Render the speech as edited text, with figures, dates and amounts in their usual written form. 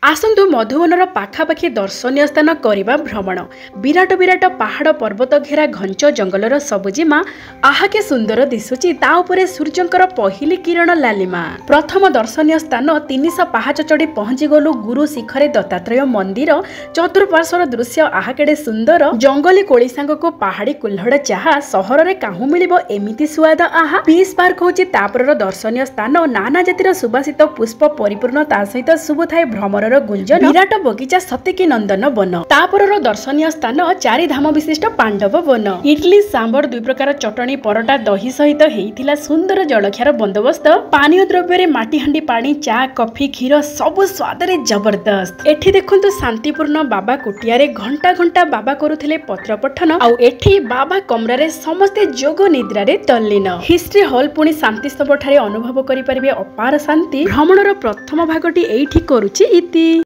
आसतु मधुबनर पाखापाखि दर्शनीय स्थान करवा भ्रमण। विराट विराट पहाड़ पर्वत घेरा घंच जंगलर सबुजिमा आहाके सुंदर दिशुची ता उपरे सूर्यंकर पहिली किरण लालिमा। प्रथम दर्शनीय स्थान 300 पाहाच चढ़ी पहुंची गलु गुरु शिखरे दत्तात्रेय मंदिर। चतुर्पार्श्वर दृश्य आहाकेडे सुंदर। जंगली कोली सांगको पहाड़ी कुल्हड़ चाहा सहर रे काहू मिलिबो एमिति सुआद आहा। पीस पार्क होची तापर दर्शनीय स्थान। नाना जातिर सुबासित पुष्प परिपूर्ण ता सहित शुभुथाय भ्रमर गुंजन। विराट बगीचा सतेकी नंदन वन। तापर दर्शनीय स्थान 4 धाम विशिष्ट पांडव वन। इडली सांबर 2 प्रकार चटनी परोटा दही सहित हेइथिला सुंदर जलखियार बंदोबस्त। पानीय द्रव्य रे माटी हांडी पानी चा कॉफी क्षीर सबु स्वाद रे जबरदस्त। एठी देखंतु शांतिपूर्ण बाबा कुटिया रे घंटा घंटा बाबा करुथिले पत्र पठन। आउ एठी बाबा कमरा रे समस्ते जोग निद्रा रे तल्लीन। हिस्ट्री हॉल पुणी शांति स्तंभ ठारे अनुभव करि परिबे अपार शांति। भ्रमणर प्रथम भागटी एठी करूची इति।